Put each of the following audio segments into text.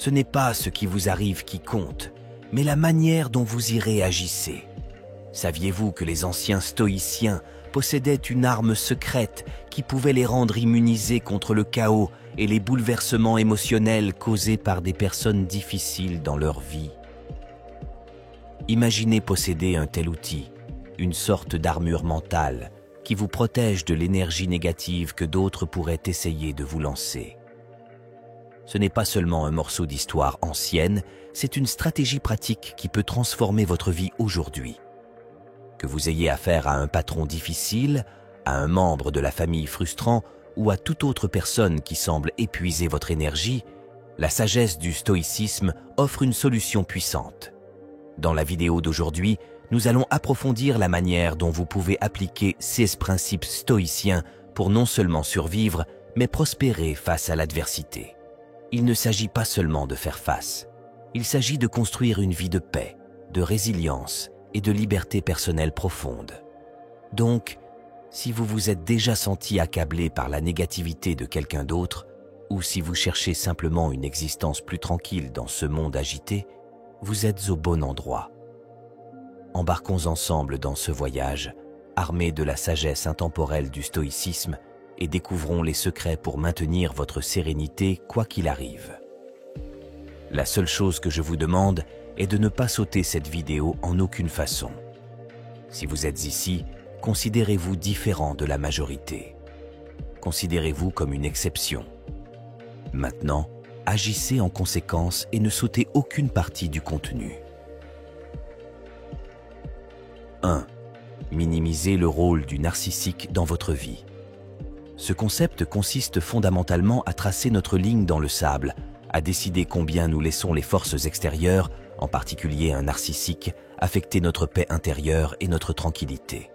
Ce n'est pas ce qui vous arrive qui compte, mais la manière dont vous y réagissez. Saviez-vous que les anciens stoïciens possédaient une arme secrète qui pouvait les rendre immunisés contre le chaos et les bouleversements émotionnels causés par des personnes difficiles dans leur vie? Imaginez posséder un tel outil, une sorte d'armure mentale qui vous protège de l'énergie négative que d'autres pourraient essayer de vous lancer. Ce n'est pas seulement un morceau d'histoire ancienne, c'est une stratégie pratique qui peut transformer votre vie aujourd'hui. Que vous ayez affaire à un patron difficile, à un membre de la famille frustrant ou à toute autre personne qui semble épuiser votre énergie, la sagesse du stoïcisme offre une solution puissante. Dans la vidéo d'aujourd'hui, nous allons approfondir la manière dont vous pouvez appliquer ces principes stoïciens pour non seulement survivre, mais prospérer face à l'adversité. Il ne s'agit pas seulement de faire face, il s'agit de construire une vie de paix, de résilience et de liberté personnelle profonde. Donc, si vous vous êtes déjà senti accablé par la négativité de quelqu'un d'autre, ou si vous cherchez simplement une existence plus tranquille dans ce monde agité, vous êtes au bon endroit. Embarquons ensemble dans ce voyage, armés de la sagesse intemporelle du stoïcisme, et découvrons les secrets pour maintenir votre sérénité quoi qu'il arrive. La seule chose que je vous demande est de ne pas sauter cette vidéo en aucune façon. Si vous êtes ici, considérez-vous différent de la majorité. Considérez-vous comme une exception. Maintenant, agissez en conséquence et ne sautez aucune partie du contenu. 1. Minimisez le rôle du narcissique dans votre vie. Ce concept consiste fondamentalement à tracer notre ligne dans le sable, à décider combien nous laissons les forces extérieures, en particulier un narcissique, affecter notre paix intérieure et notre tranquillité.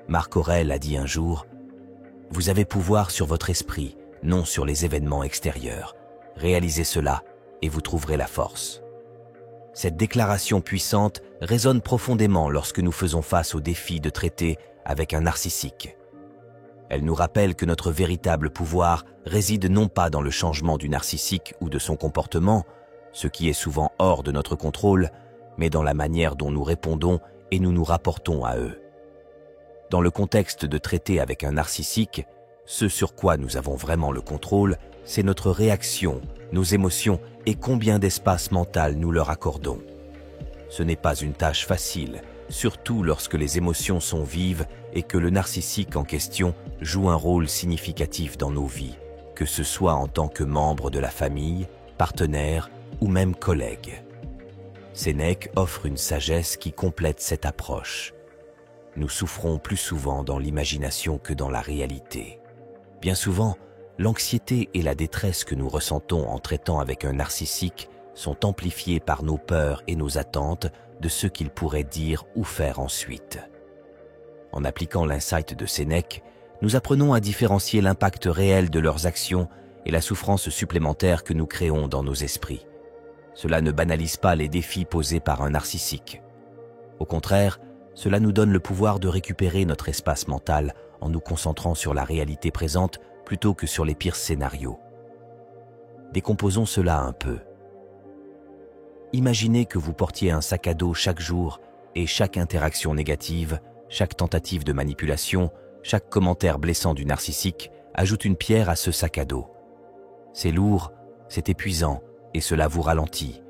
Marc Aurèle a dit un jour « Vous avez pouvoir sur votre esprit, non sur les événements extérieurs. Réalisez cela et vous trouverez la force. » Cette déclaration puissante résonne profondément lorsque nous faisons face au défi de traiter avec un narcissique. Elle nous rappelle que notre véritable pouvoir réside non pas dans le changement du narcissique ou de son comportement, ce qui est souvent hors de notre contrôle, mais dans la manière dont nous répondons et nous nous rapportons à eux. Dans le contexte de traiter avec un narcissique, ce sur quoi nous avons vraiment le contrôle, c'est notre réaction, nos émotions et combien d'espace mental nous leur accordons. Ce n'est pas une tâche facile, surtout lorsque les émotions sont vives et que le narcissique en question joue un rôle significatif dans nos vies, que ce soit en tant que membre de la famille, partenaire ou même collègue. Sénèque offre une sagesse qui complète cette approche. Nous souffrons plus souvent dans l'imagination que dans la réalité. Bien souvent, l'anxiété et la détresse que nous ressentons en traitant avec un narcissique sont amplifiées par nos peurs et nos attentes de ce qu'il pourrait dire ou faire ensuite. En appliquant l'insight de Sénèque, nous apprenons à différencier l'impact réel de leurs actions et la souffrance supplémentaire que nous créons dans nos esprits. Cela ne banalise pas les défis posés par un narcissique. Au contraire, cela nous donne le pouvoir de récupérer notre espace mental en nous concentrant sur la réalité présente plutôt que sur les pires scénarios. Décomposons cela un peu. Imaginez que vous portiez un sac à dos chaque jour et chaque interaction négative, chaque tentative de manipulation, chaque commentaire blessant du narcissique ajoute une pierre à ce sac à dos. C'est lourd, c'est épuisant et cela vous ralentit.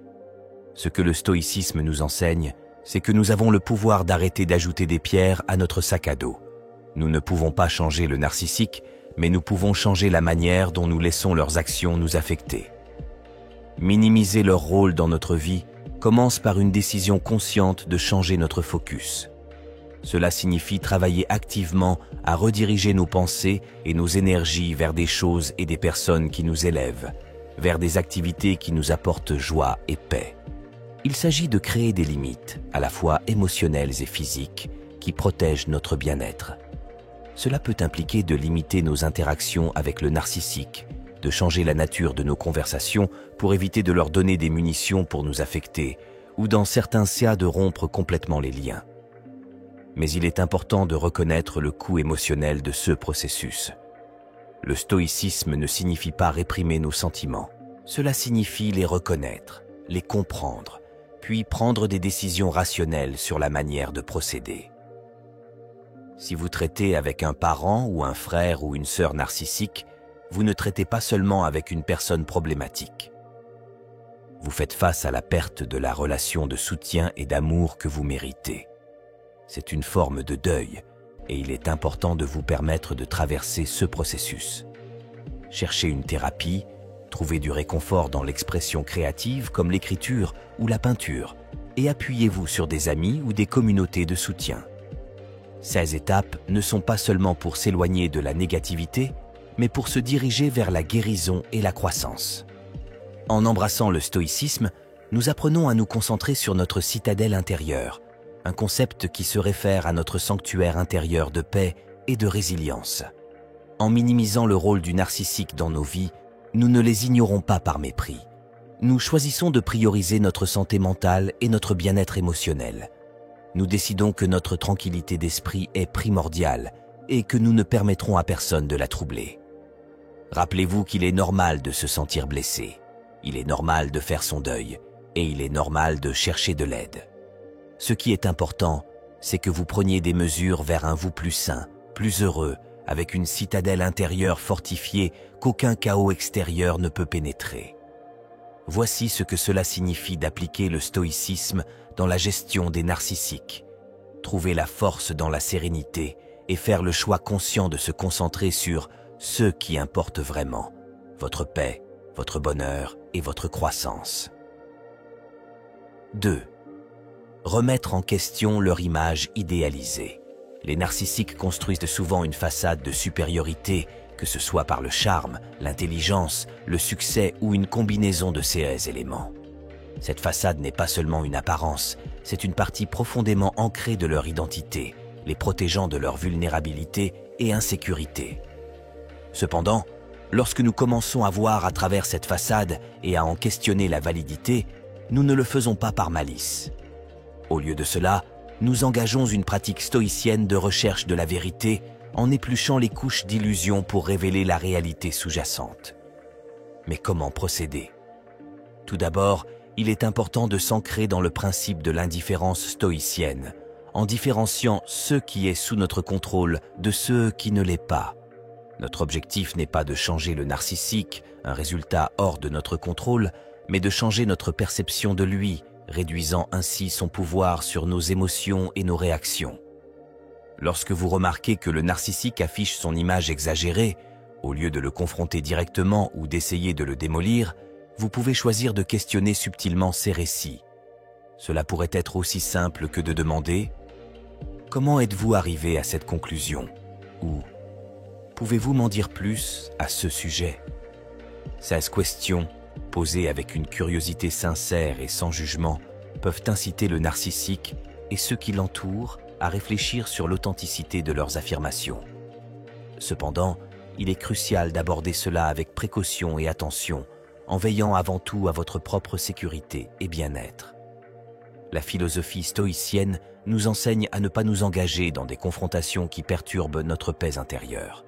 Ce que le stoïcisme nous enseigne, c'est que nous avons le pouvoir d'arrêter d'ajouter des pierres à notre sac à dos. Nous ne pouvons pas changer le narcissique, mais nous pouvons changer la manière dont nous laissons leurs actions nous affecter. Minimiser leur rôle dans notre vie commence par une décision consciente de changer notre focus. Cela signifie travailler activement à rediriger nos pensées et nos énergies vers des choses et des personnes qui nous élèvent, vers des activités qui nous apportent joie et paix. Il s'agit de créer des limites, à la fois émotionnelles et physiques, qui protègent notre bien-être. Cela peut impliquer de limiter nos interactions avec le narcissique, de changer la nature de nos conversations pour éviter de leur donner des munitions pour nous affecter, ou dans certains cas de rompre complètement les liens. Mais il est important de reconnaître le coût émotionnel de ce processus. Le stoïcisme ne signifie pas réprimer nos sentiments. Cela signifie les reconnaître, les comprendre, puis prendre des décisions rationnelles sur la manière de procéder. Si vous traitez avec un parent ou un frère ou une sœur narcissique, vous ne traitez pas seulement avec une personne problématique. Vous faites face à la perte de la relation de soutien et d'amour que vous méritez. C'est une forme de deuil et il est important de vous permettre de traverser ce processus. Cherchez une thérapie, trouvez du réconfort dans l'expression créative comme l'écriture ou la peinture et appuyez-vous sur des amis ou des communautés de soutien. Ces étapes ne sont pas seulement pour s'éloigner de la négativité, mais pour se diriger vers la guérison et la croissance. En embrassant le stoïcisme, nous apprenons à nous concentrer sur notre citadelle intérieure, un concept qui se réfère à notre sanctuaire intérieur de paix et de résilience. En minimisant le rôle du narcissique dans nos vies, nous ne les ignorons pas par mépris. Nous choisissons de prioriser notre santé mentale et notre bien-être émotionnel. Nous décidons que notre tranquillité d'esprit est primordiale et que nous ne permettrons à personne de la troubler. Rappelez-vous qu'il est normal de se sentir blessé. Il est normal de faire son deuil et il est normal de chercher de l'aide. Ce qui est important, c'est que vous preniez des mesures vers un vous plus sain, plus heureux, avec une citadelle intérieure fortifiée qu'aucun chaos extérieur ne peut pénétrer. Voici ce que cela signifie d'appliquer le stoïcisme dans la gestion des narcissiques. Trouver la force dans la sérénité et faire le choix conscient de se concentrer sur ce qui importe vraiment, votre paix, votre bonheur et votre croissance. 2. Remettre en question leur image idéalisée. Les narcissiques construisent souvent une façade de supériorité, que ce soit par le charme, l'intelligence, le succès ou une combinaison de ces éléments. Cette façade n'est pas seulement une apparence, c'est une partie profondément ancrée de leur identité, les protégeant de leur vulnérabilité et insécurité. Cependant, lorsque nous commençons à voir à travers cette façade et à en questionner la validité, nous ne le faisons pas par malice. Au lieu de cela, nous engageons une pratique stoïcienne de recherche de la vérité en épluchant les couches d'illusions pour révéler la réalité sous-jacente. Mais comment procéder? Tout d'abord, il est important de s'ancrer dans le principe de l'indifférence stoïcienne, en différenciant ce qui est sous notre contrôle de ce qui ne l'est pas. Notre objectif n'est pas de changer le narcissique, un résultat hors de notre contrôle, mais de changer notre perception de lui, réduisant ainsi son pouvoir sur nos émotions et nos réactions. Lorsque vous remarquez que le narcissique affiche son image exagérée, au lieu de le confronter directement ou d'essayer de le démolir, vous pouvez choisir de questionner subtilement ses récits. Cela pourrait être aussi simple que de demander « Comment êtes-vous arrivé à cette conclusion ?» ou « Pouvez-vous m'en dire plus à ce sujet ?» Ces questions, posées avec une curiosité sincère et sans jugement, peuvent inciter le narcissique et ceux qui l'entourent à réfléchir sur l'authenticité de leurs affirmations. Cependant, il est crucial d'aborder cela avec précaution et attention, en veillant avant tout à votre propre sécurité et bien-être. La philosophie stoïcienne nous enseigne à ne pas nous engager dans des confrontations qui perturbent notre paix intérieure.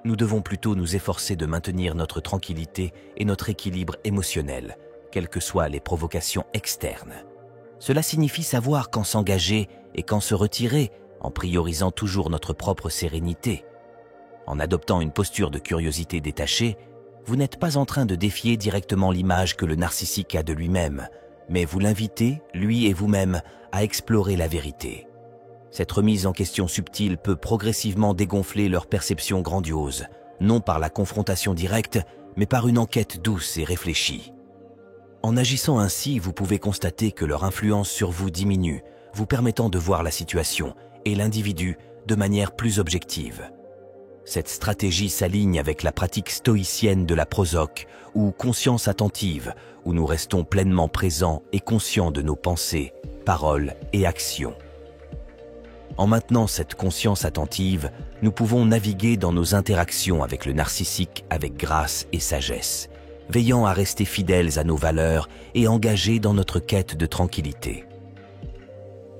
Nous devons plutôt nous efforcer de maintenir notre tranquillité et notre équilibre émotionnel, quelles que soient les provocations externes. Cela signifie savoir quand s'engager et quand se retirer, en priorisant toujours notre propre sérénité. En adoptant une posture de curiosité détachée, vous n'êtes pas en train de défier directement l'image que le narcissique a de lui-même, mais vous l'invitez, lui et vous-même, à explorer la vérité. Cette remise en question subtile peut progressivement dégonfler leur perception grandiose, non par la confrontation directe, mais par une enquête douce et réfléchie. En agissant ainsi, vous pouvez constater que leur influence sur vous diminue, vous permettant de voir la situation et l'individu de manière plus objective. Cette stratégie s'aligne avec la pratique stoïcienne de la prosoque, ou conscience attentive, où nous restons pleinement présents et conscients de nos pensées, paroles et actions. En maintenant cette conscience attentive, nous pouvons naviguer dans nos interactions avec le narcissique avec grâce et sagesse, veillant à rester fidèles à nos valeurs et engagés dans notre quête de tranquillité.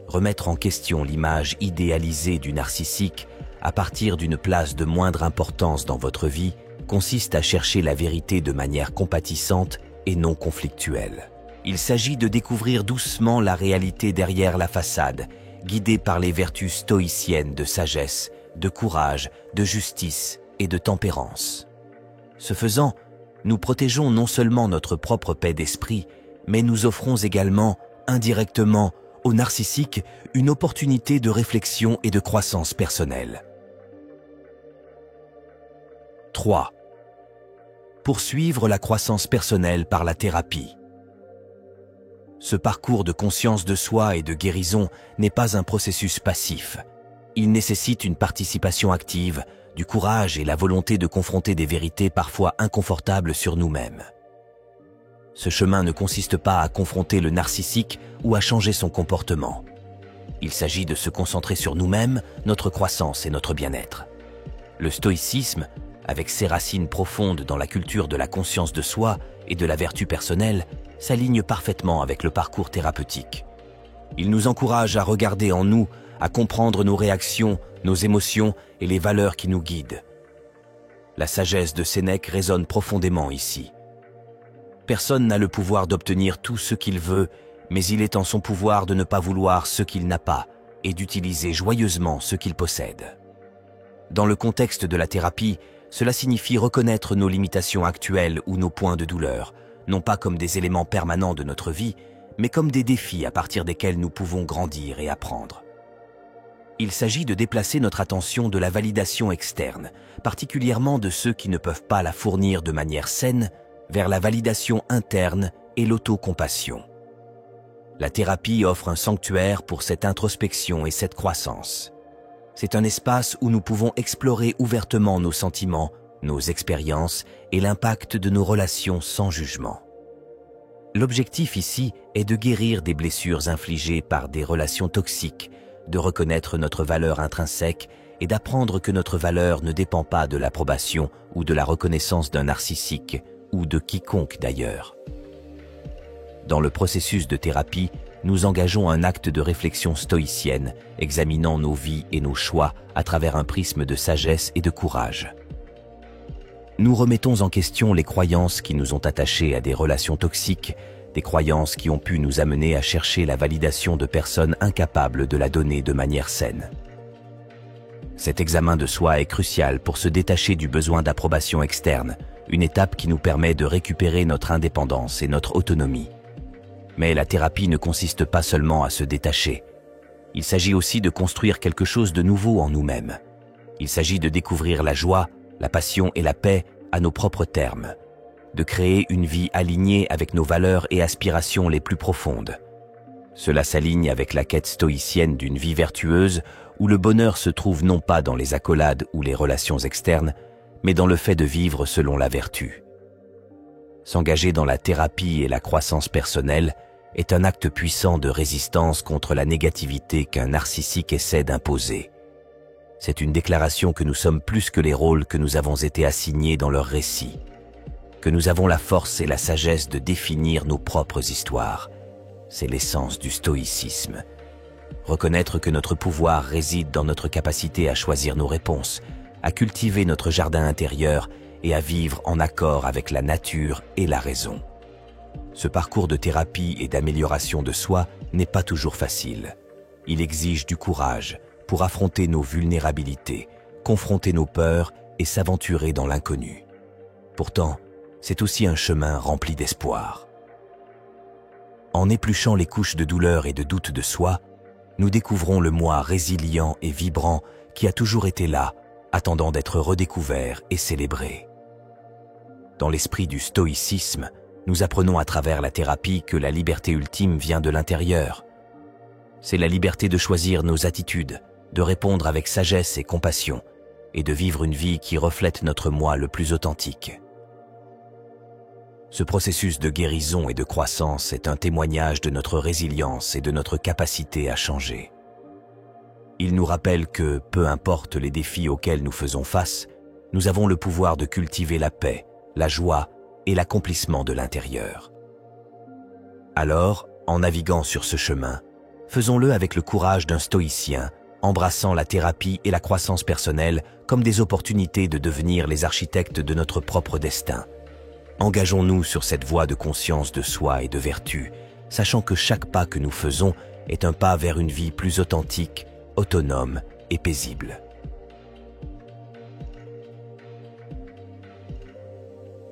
Remettre en question l'image idéalisée du narcissique à partir d'une place de moindre importance dans votre vie consiste à chercher la vérité de manière compatissante et non conflictuelle. Il s'agit de découvrir doucement la réalité derrière la façade, guidé par les vertus stoïciennes de sagesse, de courage, de justice et de tempérance. Ce faisant, nous protégeons non seulement notre propre paix d'esprit, mais nous offrons également, indirectement, au narcissique une opportunité de réflexion et de croissance personnelle. 3. Poursuivre la croissance personnelle par la thérapie. Ce parcours de conscience de soi et de guérison n'est pas un processus passif. Il nécessite une participation active, du courage et la volonté de confronter des vérités parfois inconfortables sur nous-mêmes. Ce chemin ne consiste pas à confronter le narcissique ou à changer son comportement. Il s'agit de se concentrer sur nous-mêmes, notre croissance et notre bien-être. Le stoïcisme, avec ses racines profondes dans la culture de la conscience de soi et de la vertu personnelle, s'aligne parfaitement avec le parcours thérapeutique. Il nous encourage à regarder en nous, à comprendre nos réactions, nos émotions et les valeurs qui nous guident. La sagesse de Sénèque résonne profondément ici. Personne n'a le pouvoir d'obtenir tout ce qu'il veut, mais il est en son pouvoir de ne pas vouloir ce qu'il n'a pas et d'utiliser joyeusement ce qu'il possède. Dans le contexte de la thérapie, cela signifie reconnaître nos limitations actuelles ou nos points de douleur, non pas comme des éléments permanents de notre vie, mais comme des défis à partir desquels nous pouvons grandir et apprendre. Il s'agit de déplacer notre attention de la validation externe, particulièrement de ceux qui ne peuvent pas la fournir de manière saine, vers la validation interne et l'autocompassion. La thérapie offre un sanctuaire pour cette introspection et cette croissance. C'est un espace où nous pouvons explorer ouvertement nos sentiments, nos expériences et l'impact de nos relations sans jugement. L'objectif ici est de guérir des blessures infligées par des relations toxiques, de reconnaître notre valeur intrinsèque et d'apprendre que notre valeur ne dépend pas de l'approbation ou de la reconnaissance d'un narcissique ou de quiconque d'ailleurs. Dans le processus de thérapie, nous engageons un acte de réflexion stoïcienne, examinant nos vies et nos choix à travers un prisme de sagesse et de courage. Nous remettons en question les croyances qui nous ont attachés à des relations toxiques, des croyances qui ont pu nous amener à chercher la validation de personnes incapables de la donner de manière saine. Cet examen de soi est crucial pour se détacher du besoin d'approbation externe, une étape qui nous permet de récupérer notre indépendance et notre autonomie. Mais la thérapie ne consiste pas seulement à se détacher. Il s'agit aussi de construire quelque chose de nouveau en nous-mêmes. Il s'agit de découvrir la joie, la passion et la paix à nos propres termes, de créer une vie alignée avec nos valeurs et aspirations les plus profondes. Cela s'aligne avec la quête stoïcienne d'une vie vertueuse où le bonheur se trouve non pas dans les accolades ou les relations externes, mais dans le fait de vivre selon la vertu. S'engager dans la thérapie et la croissance personnelle est un acte puissant de résistance contre la négativité qu'un narcissique essaie d'imposer. C'est une déclaration que nous sommes plus que les rôles que nous avons été assignés dans leur récit, que nous avons la force et la sagesse de définir nos propres histoires. C'est l'essence du stoïcisme. Reconnaître que notre pouvoir réside dans notre capacité à choisir nos réponses, à cultiver notre jardin intérieur et à vivre en accord avec la nature et la raison. Ce parcours de thérapie et d'amélioration de soi n'est pas toujours facile. Il exige du courage pour affronter nos vulnérabilités, confronter nos peurs et s'aventurer dans l'inconnu. Pourtant, c'est aussi un chemin rempli d'espoir. En épluchant les couches de douleur et de doute de soi, nous découvrons le moi résilient et vibrant qui a toujours été là, attendant d'être redécouvert et célébré. Dans l'esprit du stoïcisme, nous apprenons à travers la thérapie que la liberté ultime vient de l'intérieur. C'est la liberté de choisir nos attitudes, de répondre avec sagesse et compassion, et de vivre une vie qui reflète notre moi le plus authentique. Ce processus de guérison et de croissance est un témoignage de notre résilience et de notre capacité à changer. Il nous rappelle que, peu importe les défis auxquels nous faisons face, nous avons le pouvoir de cultiver la paix, la joie et l'accomplissement de l'intérieur. Alors, en naviguant sur ce chemin, faisons-le avec le courage d'un stoïcien, embrassant la thérapie et la croissance personnelle comme des opportunités de devenir les architectes de notre propre destin. Engageons-nous sur cette voie de conscience de soi et de vertu, sachant que chaque pas que nous faisons est un pas vers une vie plus authentique, autonome et paisible.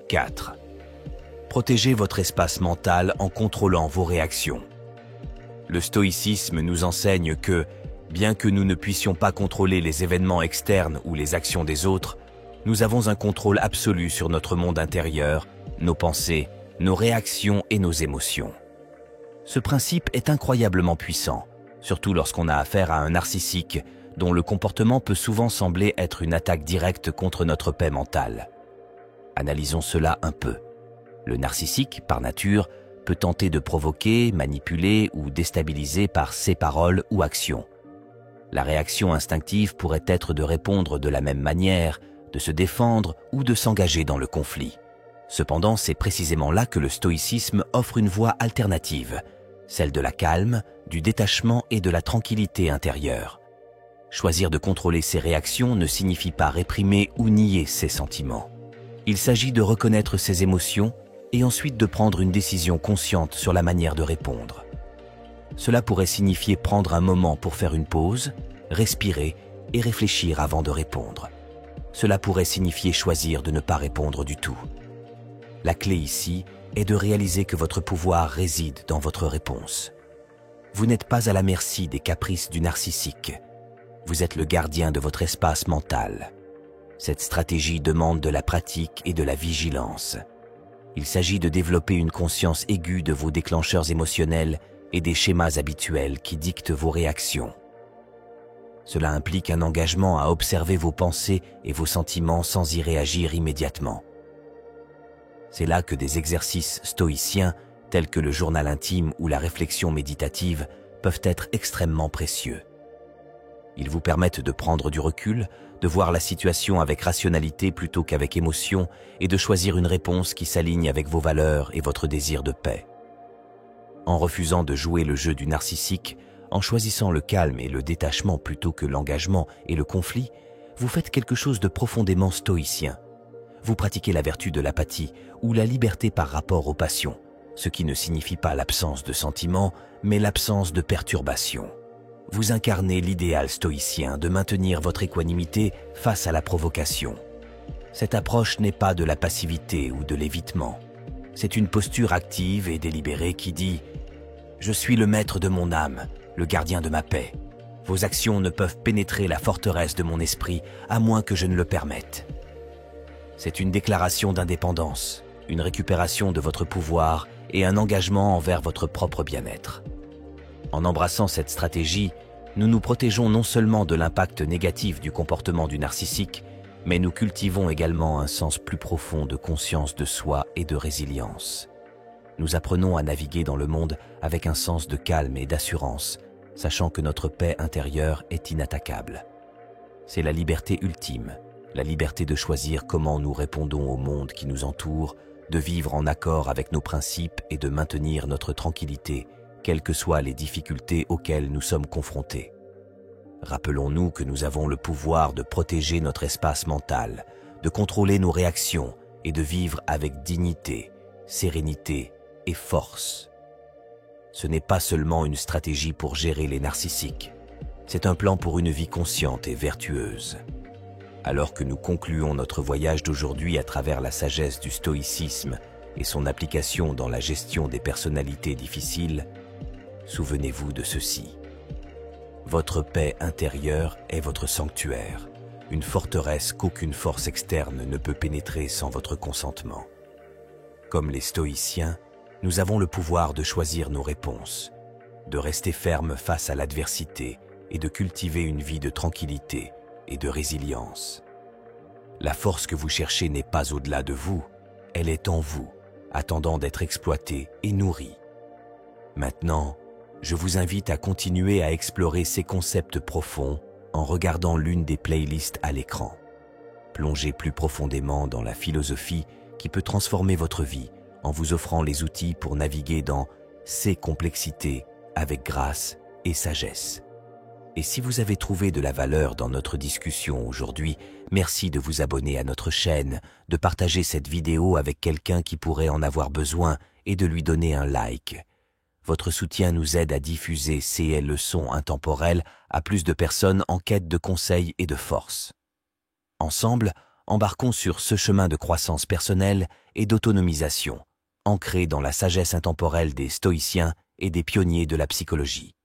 4. Protégez votre espace mental en contrôlant vos réactions. Le stoïcisme nous enseigne que, bien que nous ne puissions pas contrôler les événements externes ou les actions des autres, nous avons un contrôle absolu sur notre monde intérieur, nos pensées, nos réactions et nos émotions. Ce principe est incroyablement puissant, surtout lorsqu'on a affaire à un narcissique dont le comportement peut souvent sembler être une attaque directe contre notre paix mentale. Analysons cela un peu. Le narcissique, par nature, peut tenter de provoquer, manipuler ou déstabiliser par ses paroles ou actions. La réaction instinctive pourrait être de répondre de la même manière, de se défendre ou de s'engager dans le conflit. Cependant, c'est précisément là que le stoïcisme offre une voie alternative, celle de la calme, du détachement et de la tranquillité intérieure. Choisir de contrôler ses réactions ne signifie pas réprimer ou nier ses sentiments. Il s'agit de reconnaître ses émotions et ensuite de prendre une décision consciente sur la manière de répondre. Cela pourrait signifier prendre un moment pour faire une pause, respirer et réfléchir avant de répondre. Cela pourrait signifier choisir de ne pas répondre du tout. La clé ici est de réaliser que votre pouvoir réside dans votre réponse. Vous n'êtes pas à la merci des caprices du narcissique. Vous êtes le gardien de votre espace mental. Cette stratégie demande de la pratique et de la vigilance. Il s'agit de développer une conscience aiguë de vos déclencheurs émotionnels et des schémas habituels qui dictent vos réactions. Cela implique un engagement à observer vos pensées et vos sentiments sans y réagir immédiatement. C'est là que des exercices stoïciens, tels que le journal intime ou la réflexion méditative, peuvent être extrêmement précieux. Ils vous permettent de prendre du recul, de voir la situation avec rationalité plutôt qu'avec émotion et de choisir une réponse qui s'aligne avec vos valeurs et votre désir de paix. En refusant de jouer le jeu du narcissique, en choisissant le calme et le détachement plutôt que l'engagement et le conflit, vous faites quelque chose de profondément stoïcien. Vous pratiquez la vertu de l'apathie ou la liberté par rapport aux passions, ce qui ne signifie pas l'absence de sentiments, mais l'absence de perturbation. Vous incarnez l'idéal stoïcien de maintenir votre équanimité face à la provocation. Cette approche n'est pas de la passivité ou de l'évitement. C'est une posture active et délibérée qui dit « Je suis le maître de mon âme, le gardien de ma paix. Vos actions ne peuvent pénétrer la forteresse de mon esprit à moins que je ne le permette. » C'est une déclaration d'indépendance, une récupération de votre pouvoir et un engagement envers votre propre bien-être. En embrassant cette stratégie, nous nous protégeons non seulement de l'impact négatif du comportement du narcissique, mais nous cultivons également un sens plus profond de conscience de soi et de résilience. Nous apprenons à naviguer dans le monde avec un sens de calme et d'assurance, sachant que notre paix intérieure est inattaquable. C'est la liberté ultime, la liberté de choisir comment nous répondons au monde qui nous entoure, de vivre en accord avec nos principes et de maintenir notre tranquillité, quelles que soient les difficultés auxquelles nous sommes confrontés. Rappelons-nous que nous avons le pouvoir de protéger notre espace mental, de contrôler nos réactions et de vivre avec dignité, sérénité et force. Ce n'est pas seulement une stratégie pour gérer les narcissiques, c'est un plan pour une vie consciente et vertueuse. Alors que nous concluons notre voyage d'aujourd'hui à travers la sagesse du stoïcisme et son application dans la gestion des personnalités difficiles, souvenez-vous de ceci. Votre paix intérieure est votre sanctuaire, une forteresse qu'aucune force externe ne peut pénétrer sans votre consentement. Comme les stoïciens, nous avons le pouvoir de choisir nos réponses, de rester fermes face à l'adversité et de cultiver une vie de tranquillité et de résilience. La force que vous cherchez n'est pas au-delà de vous, elle est en vous, attendant d'être exploitée et nourrie. Maintenant, je vous invite à continuer à explorer ces concepts profonds en regardant l'une des playlists à l'écran. Plongez plus profondément dans la philosophie qui peut transformer votre vie en vous offrant les outils pour naviguer dans ces complexités avec grâce et sagesse. Et si vous avez trouvé de la valeur dans notre discussion aujourd'hui, merci de vous abonner à notre chaîne, de partager cette vidéo avec quelqu'un qui pourrait en avoir besoin et de lui donner un like. Votre soutien nous aide à diffuser ces leçons intemporelles à plus de personnes en quête de conseils et de force. Ensemble, embarquons sur ce chemin de croissance personnelle et d'autonomisation, ancré dans la sagesse intemporelle des stoïciens et des pionniers de la psychologie.